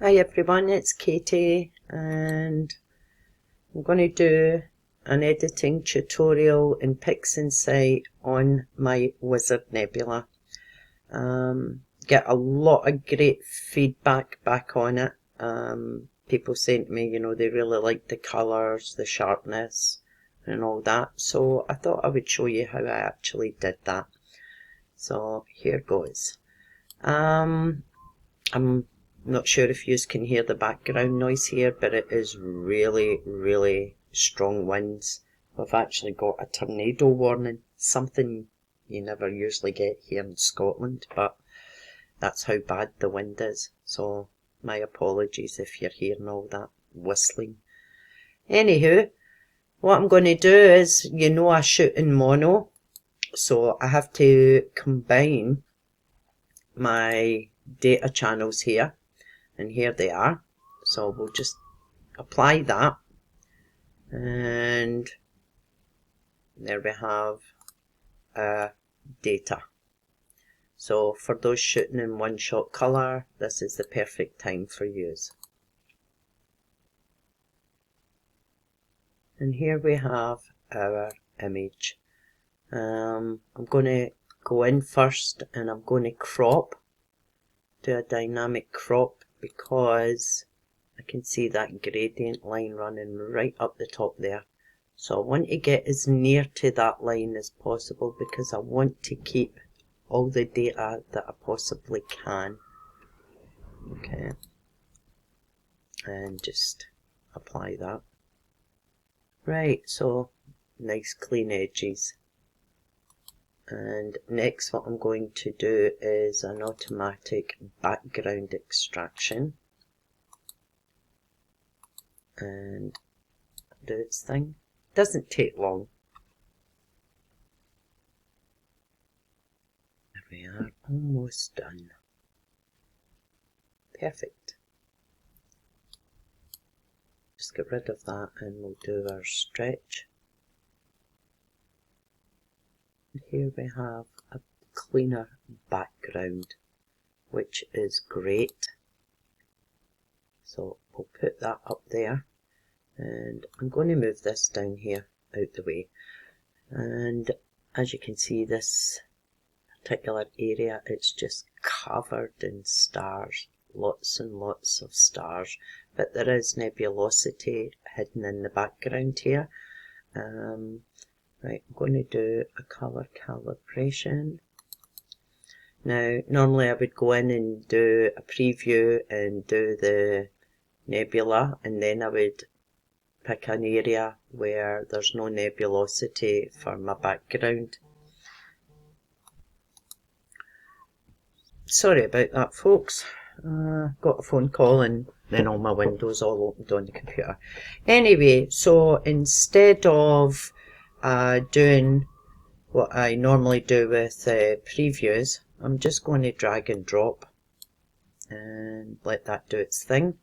Hi everyone, it's Katie and I'm going to do an editing tutorial in Pixinsight on my Wizard Nebula. Get a lot of great feedback back on it. People saying to me, they really like the colours, the sharpness and all that. So I thought I would show you how I actually did that. So here goes. I'm not sure if you can hear the background noise here, but it is really strong winds. We've actually got a tornado warning, something you never usually get here in Scotland, but that's how bad the wind is. So my apologies if you're hearing all that whistling. Anywho, what I'm going to do is, I shoot in mono, so I have to combine my data channels here. And here they are, so we'll just apply that, and there we have data. So for those shooting in one shot colour, this is the perfect time for use. And here we have our image. I'm going to go in first and I'm going to crop, do a dynamic crop, because I can see that gradient line running right up the top there. So I want to get as near to that line as possible because I want to keep all the data that I possibly can. Okay, and just apply that. Right, so nice clean edges. And next what I'm going to do is an automatic background extraction and do its thing. Doesn't take long. There we are, almost done. Perfect. Just get rid of that and we'll do our stretch. Here we have a cleaner background, which is great. So we'll put that up there, and I'm going to move this down here out the way. And as you can see, this particular area, it's just covered in stars, lots and lots of stars, but there is nebulosity hidden in the background here. Right, I'm going to do a colour calibration. Now, normally I would go in and do a preview and do the nebula, and then I would pick an area where there's no nebulosity for my background. Sorry about that, folks. Got a phone call and then all my windows all opened on the computer. Anyway, so instead of doing what I normally do with previews, I'm just going to drag and drop and let that do its thing.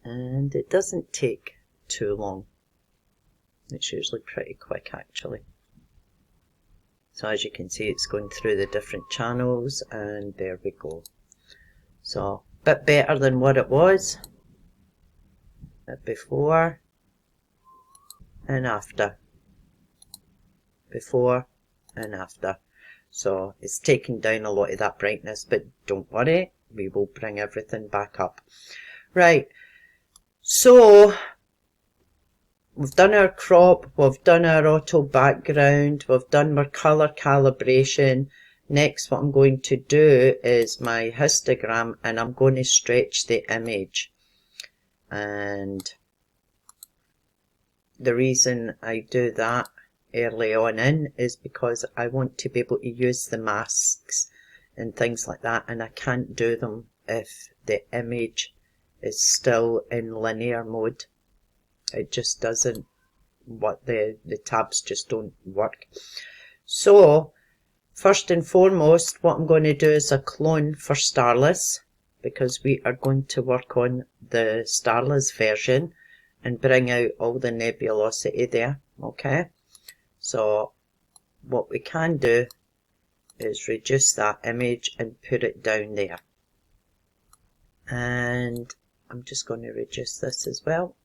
And it doesn't take too long. It's usually pretty quick actually. So as you can see, it's going through the different channels, and there we go. So a bit better than what it was before and after. Before and after. So it's taking down a lot of that brightness, but don't worry, we will bring everything back up. Right, so we've done our crop, we've done our auto background, we've done our colour calibration. Next what I'm going to do is my histogram, and I'm going to stretch the image. And the reason I do that early on in is because I want to be able to use the masks and things like that, and I can't do them if the image is still in linear mode. It just doesn't, the tabs just don't work. So first and foremost, what I'm going to do is a clone for Starless, because we are going to work on the Starless version and bring out all the nebulosity there. Okay, so what we can do is reduce that image and put it down there. And I'm just going to reduce this as well.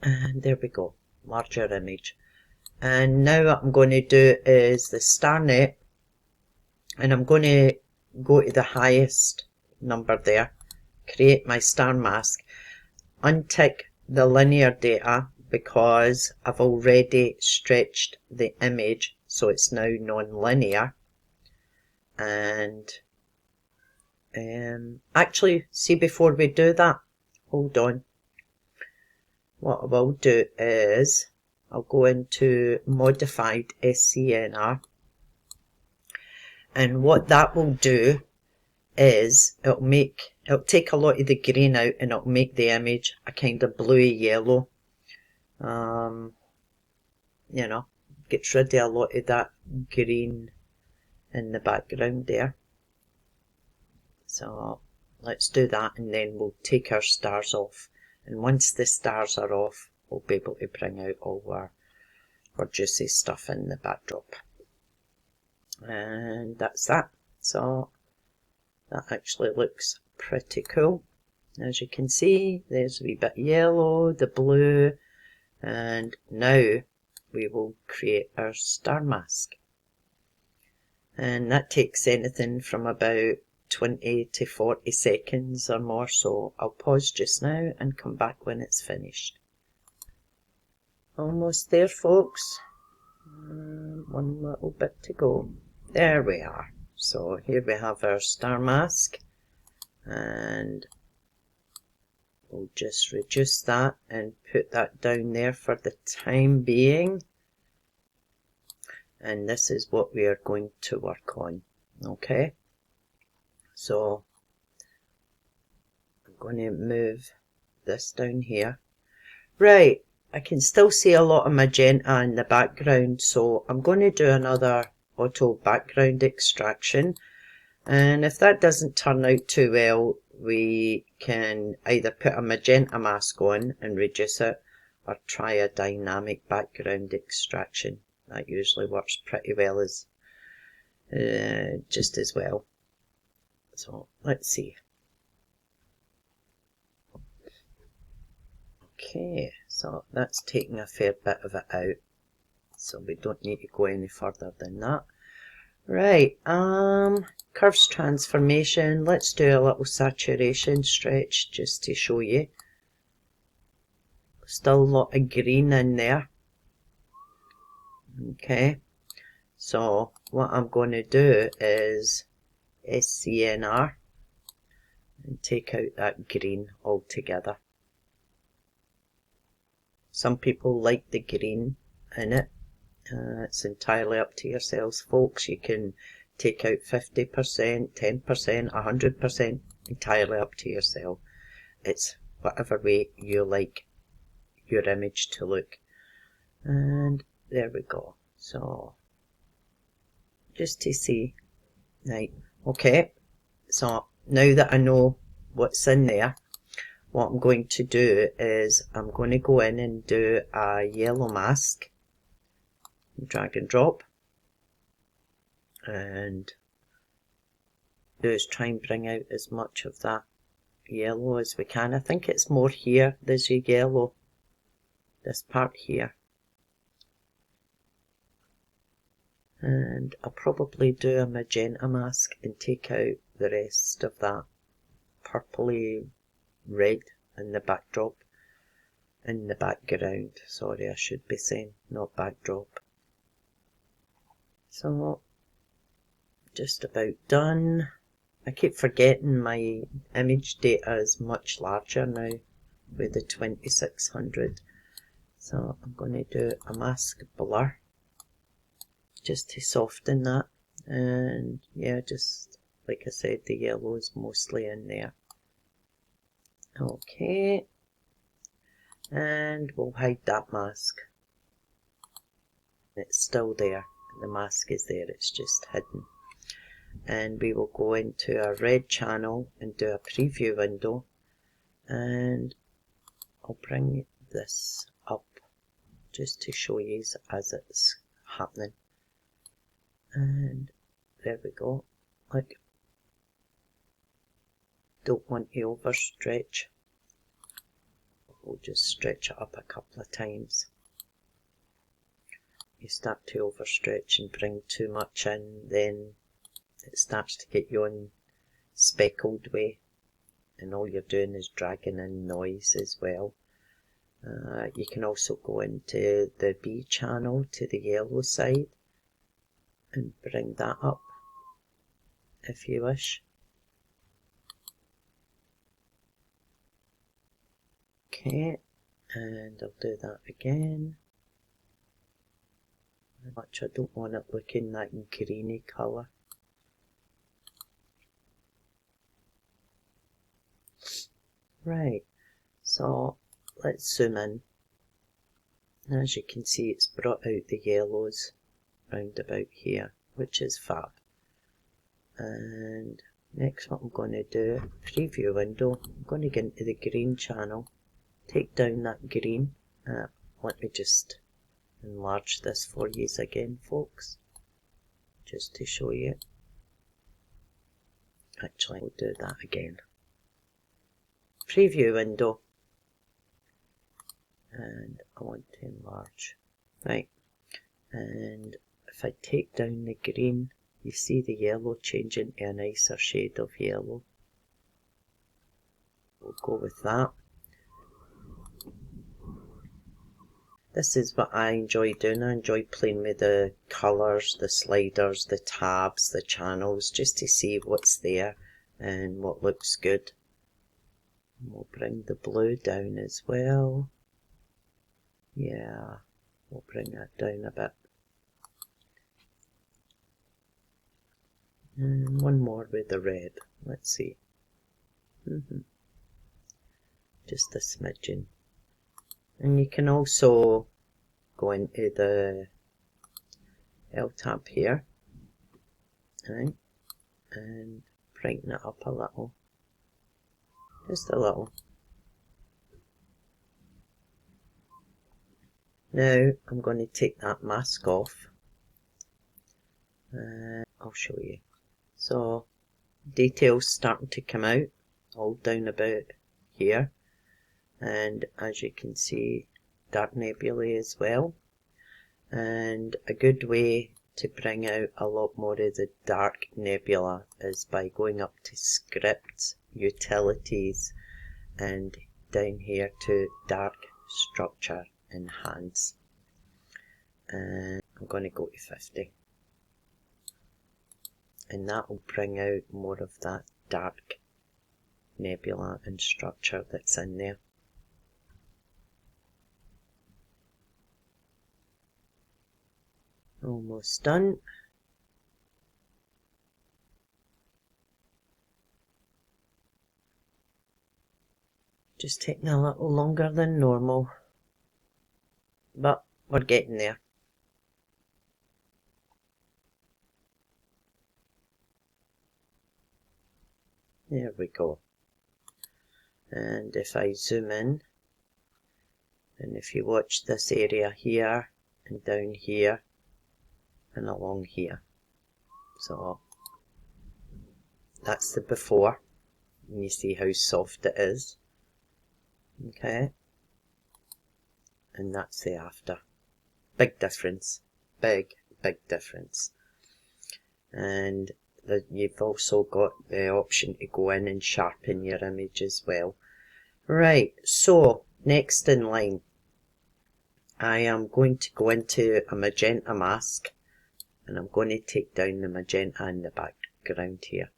And there we go, larger image. And now what I'm going to do is the star net, and I'm going to go to the highest number there, create my star mask, untick the linear data because I've already stretched the image so it's now non-linear. And actually, see, before we do that, hold on. What I will do is I'll go into modified SCNR, and what that will do is it'll take a lot of the green out and it'll make the image a kind of bluey yellow. You know, gets rid of a lot of that green in the background there. So let's do that, and then we'll take our stars off. And once the stars are off, we'll be able to bring out all our juicy stuff in the backdrop. And that's that. So that actually looks pretty cool. As you can see, there's a wee bit yellow, the blue, and now we will create our star mask. And that takes anything from about 20 to 40 seconds or more, so I'll pause just now and come back when it's finished. Almost there, folks. One little bit to go. There we are. So here we have our star mask, and we'll just reduce that and put that down there for the time being. And this is what we are going to work on. Okay. So I'm going to move this down here. Right, I can still see a lot of magenta in the background, so I'm going to do another auto background extraction. And if that doesn't turn out too well, we can either put a magenta mask on and reduce it, or try a dynamic background extraction. That usually works pretty well as just as well. So let's see. Okay, so that's taking a fair bit of it out, so we don't need to go any further than that. Right, curves transformation. Let's do a little saturation stretch just to show you. Still a lot of green in there. Okay, so what I'm going to do is SCNR and take out that green altogether. Some people like the green in it. It's entirely up to yourselves, folks. You can take out 50%, 10%, 100%, entirely up to yourself. It's whatever way you like your image to look. And there we go. So just to see. Right, okay. So now that I know what's in there, what I'm going to do is I'm going to go in and do a yellow mask. Drag and drop. And do is try and bring out as much of that yellow as we can. I think it's more here. There's your yellow. This part here. And I'll probably do a magenta mask and take out the rest of that purpley red in the backdrop, in the background. Sorry, I should be saying, not backdrop. So, just about done. I keep forgetting my image data is much larger now with the 2600. So I'm going to do a mask blur just to soften that. And yeah, just like I said, the yellow is mostly in there. Okay, and we'll hide that mask. It's still there, the mask is there, it's just hidden. And we will go into our red channel and do a preview window, and I'll bring this up just to show you as it's happening. And there we go. Like, don't want to overstretch. We'll just stretch it up a couple of times. You start to overstretch and bring too much in, then it starts to get you on speckled way, and all you're doing is dragging in noise as well. You can also go into the B channel to the yellow side and bring that up if you wish. Okay, and I'll do that again. Much I don't want it looking that greeny colour. Right, so let's zoom in. As you can see, it's brought out the yellows round about here, which is fab. And next what I'm going to do, preview window, I'm going to get into the green channel, take down that green. Let me just enlarge this for you again, folks, just to show you. Actually, we'll do that again. Preview window, and I want to enlarge. Right, and if I take down the green, you see the yellow changing to a nicer shade of yellow. We'll go with that. This is what I enjoy doing. I enjoy playing with the colours, the sliders, the tabs, the channels, just to see what's there and what looks good. And we'll bring the blue down as well. Yeah, we'll bring that down a bit. And one more with the red. Let's see. Just a smidgen. And you can also go into the L tab here, right, and brighten it up a little, just a little. Now I'm going to take that mask off, and I'll show you. So details starting to come out, all down about here. And as you can see, dark nebulae as well. And a good way to bring out a lot more of the dark nebula is by going up to scripts, utilities, and down here to dark structure, enhance. And I'm going to go to 50. And that will bring out more of that dark nebula and structure that's in there. Almost done. Just taking a little longer than normal, but we're getting there. There we go. And if I zoom in, and if you watch this area here and down here and along here, so that's the before, and you see how soft it is, okay, and that's the after. Big difference, big difference. And you've also got the option to go in and sharpen your image as well. Right, so next in line, I am going to go into a magenta mask, and I'm going to take down the magenta in the background here.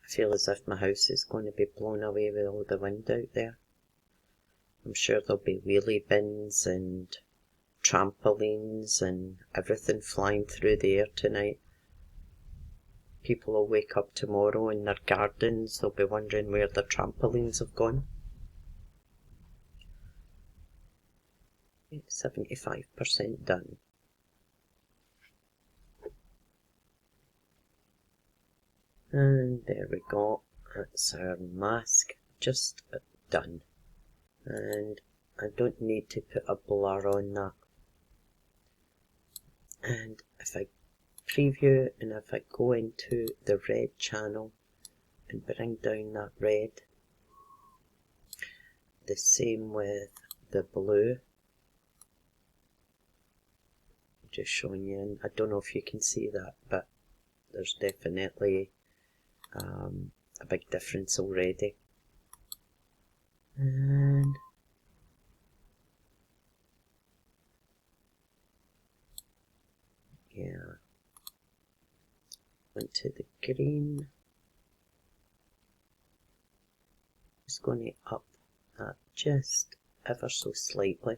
I feel as if my house is going to be blown away with all the wind out there. I'm sure there'll be wheelie bins and trampolines and everything flying through the air tonight. People will wake up tomorrow in their gardens, they'll be wondering where the trampolines have gone. 75% done. And there we go, that's our mask just done. And I don't need to put a blur on that. And if I preview and if I go into the red channel and bring down that red, the same with the blue. Just showing you, and I don't know if you can see that, but there's definitely a big difference already. And yeah, into the green. Just going to up that just ever so slightly.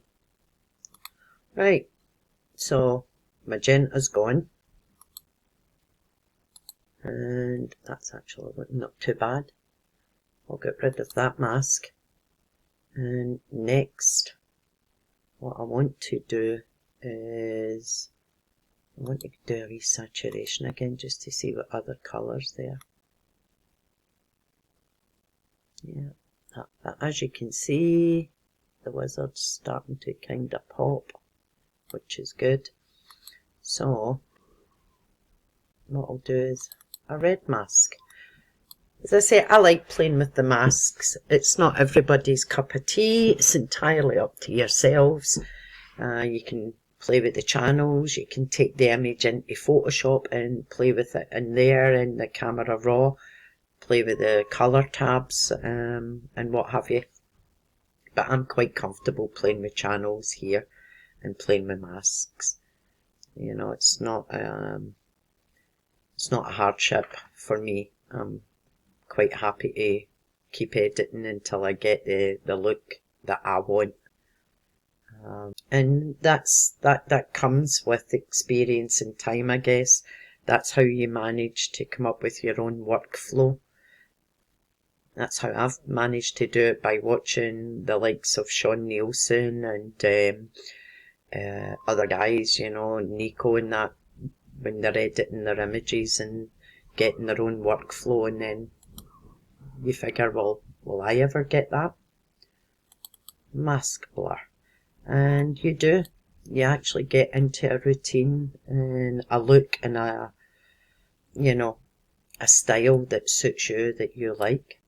Right, so magenta's gone, and that's actually not too bad. I'll get rid of that mask. And next, what I want to do is I want to do a resaturation again just to see what other colours there. Yeah, but as you can see, the wizard's starting to kind of pop, which is good. So what I'll do is a red mask. As I say, I like playing with the masks. It's not everybody's cup of tea. It's entirely up to yourselves. You can play with the channels. You can take the image into Photoshop and play with it in there in the camera raw. Play with the colour tabs and what have you. But I'm quite comfortable playing with channels here and playing with masks. You know, it's not a hardship for me. I'm quite happy to keep editing until I get the look that I want. And that comes with experience and time, I guess. That's how you manage to come up with your own workflow. That's how I've managed to do it, by watching the likes of Sean Nielsen and other guys, you know, Nico and that, when they're editing their images and getting their own workflow, and then you figure, well, will I ever get that? Mask blur. And you do. You actually get into a routine and a look and a, you know, a style that suits you, that you like.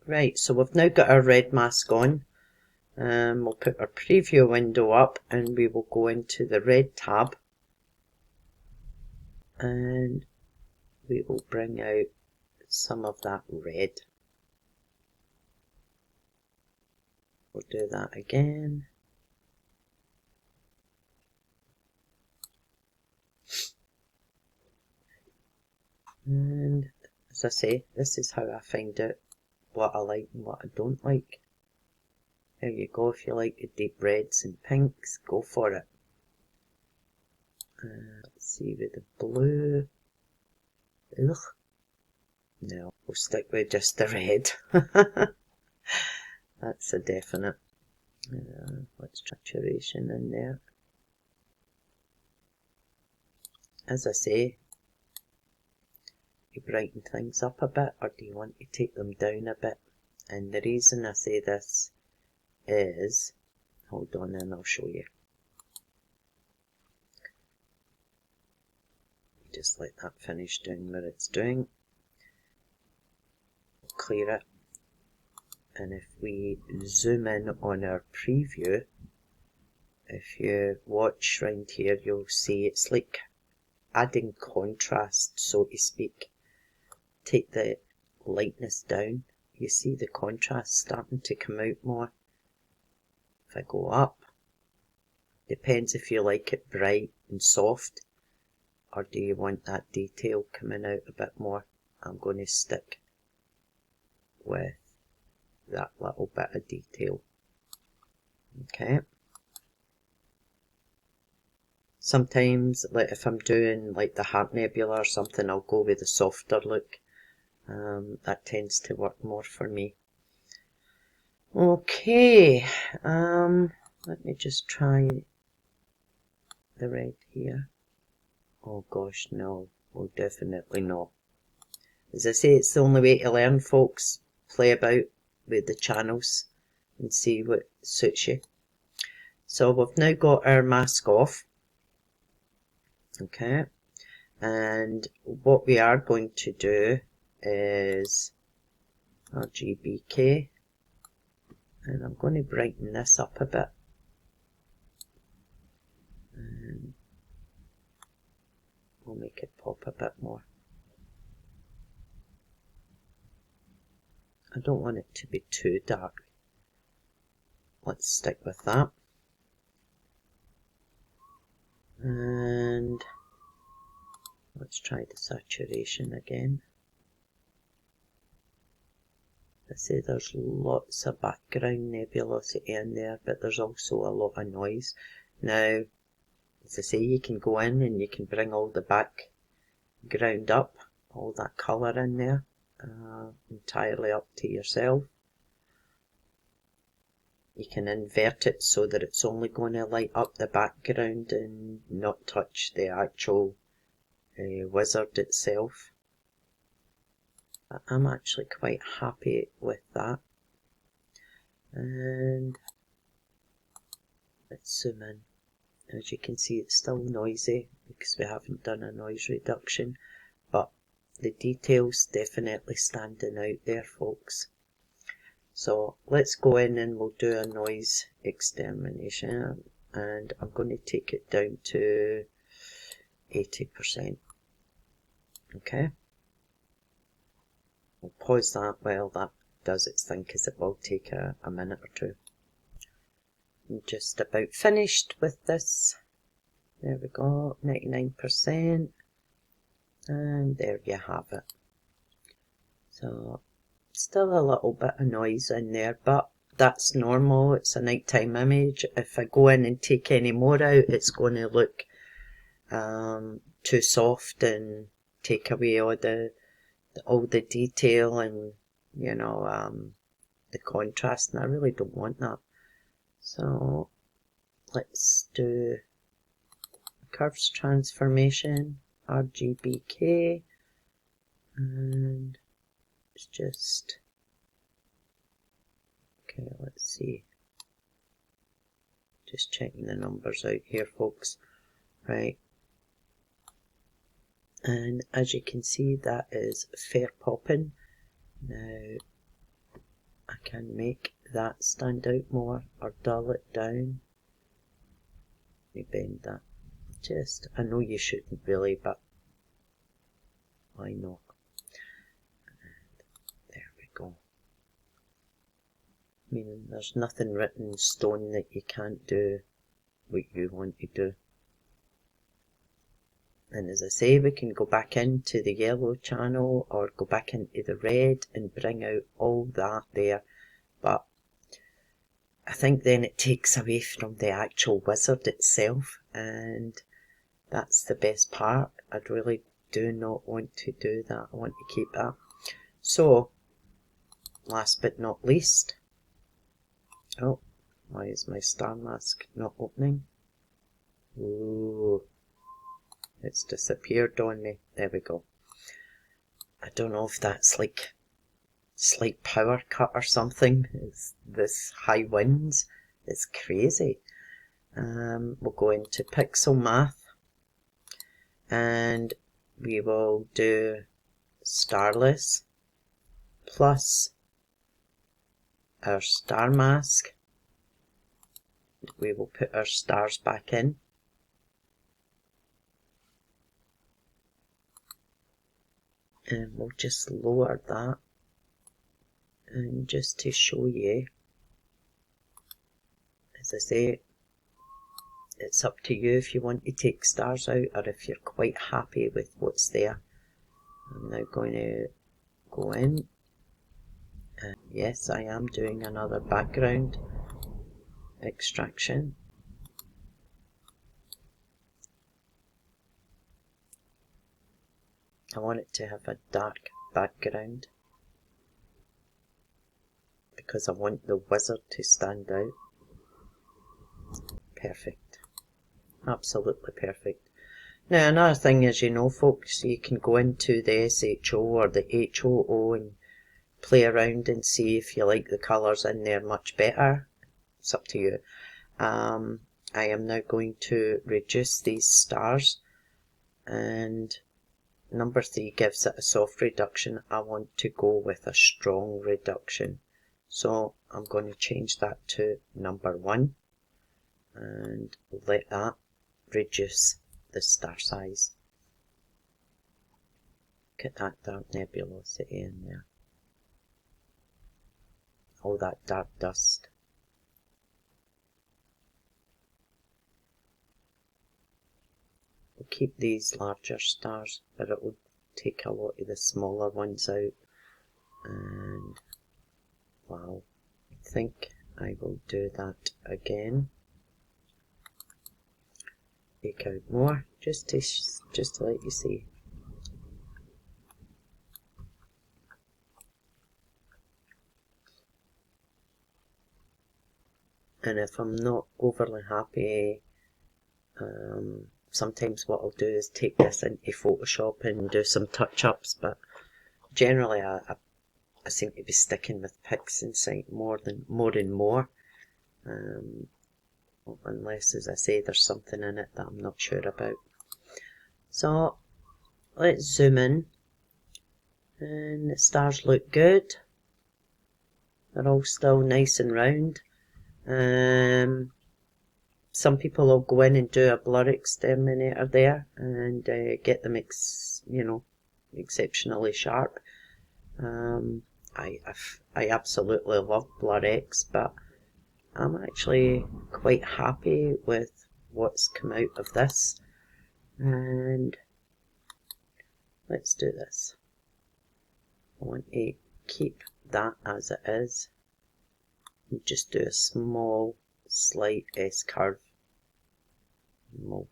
Right, so we've now got our red mask on. We'll put our preview window up and we will go into the red tab. And we will bring out some of that red. We'll do that again. And as I say, this is how I find out what I like and what I don't like. There you go. If you like the deep reds and pinks, go for it. Let's see with the blue. Ugh. No, we'll stick with just the red. That's a definite. Let's saturation in there. As I say, you brighten things up a bit, or do you want to take them down a bit? And the reason I say this is, hold on and I'll show you. Just let that finish doing what it's doing. Clear it. And if we zoom in on our preview, if you watch round here, you'll see it's like adding contrast, so to speak. Take the lightness down, you see the contrast starting to come out more. If I go up, depends if you like it bright and soft, or do you want that detail coming out a bit more. I'm going to stick with that little bit of detail. Okay. Sometimes, like if I'm doing like the Heart Nebula or something, I'll go with the softer look. That tends to work more for me. Okay, let me just try the red here. Oh gosh, no, well definitely not. As I say, it's the only way to learn, folks. Play about with the channels and see what suits you. So we've now got our mask off. Okay, and what we are going to do is RGBK, and I'm going to brighten this up a bit, and we'll make it pop a bit more. I don't want it to be too dark. Let's stick with that. And let's try the saturation again. I say there's lots of background nebulosity in there, but there's also a lot of noise. Now, as I say, you can go in and you can bring all the background up, all that colour in there, entirely up to yourself. You can invert it so that it's only going to light up the background and not touch the actual wizard itself. I'm actually quite happy with that. And let's zoom in. As you can see, it's still noisy because we haven't done a noise reduction, but the details definitely standing out there, folks. So let's go in and we'll do a noise extermination, and I'm going to take it down to 80%. Okay, we'll pause that while that does its thing, because it will take a minute or two. I'm just about finished with this. There we go, 99%, and there you have it. So still a little bit of noise in there, but that's normal. It's a nighttime image. If I go in and take any more out, it's going to look too soft and take away all the detail and, you know, the contrast, and I really don't want that. So let's do curves transformation, RGBK, and it's just, okay, let's see, just checking the numbers out here, folks. Right, and as you can see, that is fair popping. Now I can make that stand out more or dull it down. Let me bend that. Just, I know you shouldn't really, but why not? And there we go. I mean, there's nothing written in stone that you can't do what you want to do. And as I say, we can go back into the yellow channel or go back into the red and bring out all that there, but I think then it takes away from the actual wizard itself, and that's the best part. I really do not want to do that. I want to keep that. So, last but not least, oh, why is my star mask not opening? Ooh, it's disappeared on me. There we go. I don't know if that's like slight power cut or something. It's this high winds. It's crazy. We'll go into pixel math, and we will do starless plus our star mask. We will put our stars back in. And we'll just lower that, and just to show you, as I say, it's up to you if you want to take stars out or if you're quite happy with what's there. I'm now going to go in, and yes, I am doing another background extraction. I want it to have a dark background because I want the wizard to stand out. Perfect. Absolutely perfect. Now another thing is, you know, folks, you can go into the SHO or the HOO and play around and see if you like the colours in there much better. It's up to you. I am now going to reduce these stars and number 3 gives it a soft reduction. I want to go with a strong reduction, so I'm going to change that to number 1 and let that reduce the star size. Look at that dark nebulosity in there, all that dark dust. We'll keep these larger stars, but it will take a lot of the smaller ones out. And wow, I think I will do that again. Take out more, just to let you see. And if I'm not overly happy, sometimes what I'll do is take this into Photoshop and do some touch-ups, but generally I seem to be sticking with Pixinsight more and more, unless, as I say, there's something in it that I'm not sure about. So let's zoom in, and the stars look good. They're all still nice and round. Some people will go in and do a blur exterminator there and get them exceptionally sharp. I absolutely love Blur X, but I'm actually quite happy with what's come out of this. And let's do this. I want to keep that as it is and just do a small slight S curve. Ooh,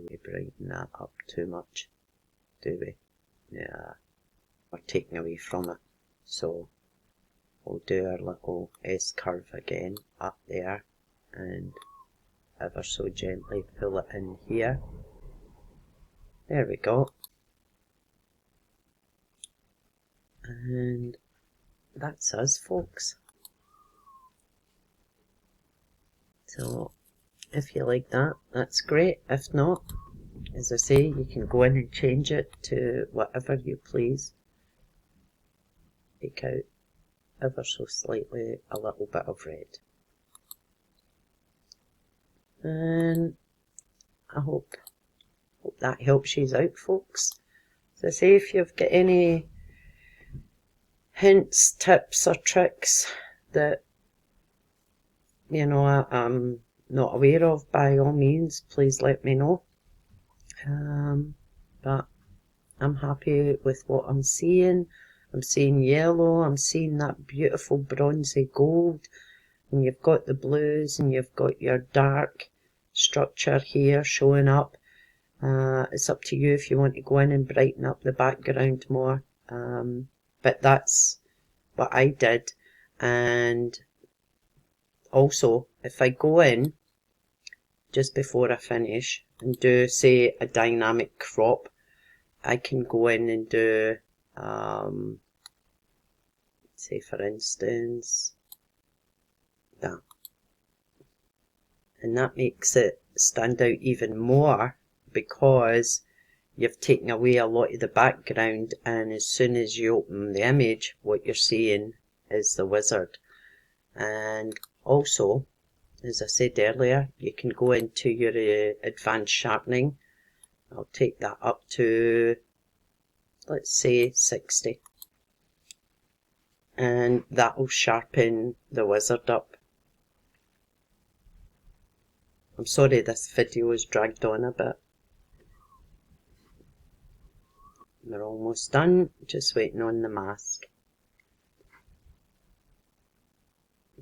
we brighten that up too much, do we? Yeah, we're taking away from it. So we'll do our little S curve again up there and ever so gently pull it in here. There we go. And that's us, folks. So if you like that, that's great. If not, as I say, you can go in and change it to whatever you please. Take out ever so slightly a little bit of red. And I hope that helps you out, folks. As I say, if you've got any hints, tips or tricks that I'm not aware of, by all means, please let me know. But I'm happy with what I'm seeing. I'm seeing yellow, I'm seeing that beautiful bronzy gold, and you've got the blues and you've got your dark structure here showing up. It's up to you if you want to go in and brighten up the background more, but that's what I did. And also, if I go in just before I finish and do, say, a dynamic crop, I can go in and do, say for instance, that. And that makes it stand out even more because you've taken away a lot of the background, and as soon as you open the image, what you're seeing is the wizard. And also, as I said earlier, you can go into your advanced sharpening. I'll take that up to, let's say, 60. And that will sharpen the wizard up. I'm sorry this video is dragged on a bit. We're almost done, just waiting on the mask.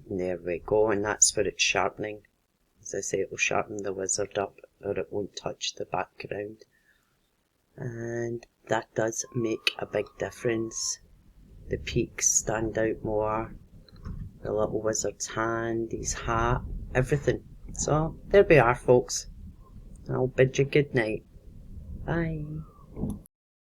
And there we go, and that's where it's sharpening. As I say, it will sharpen the wizard up, or it won't touch the background. And that does make a big difference. The peaks stand out more, the little wizard's hand, his hat, everything. So there we are, folks. I'll bid you good night. Bye.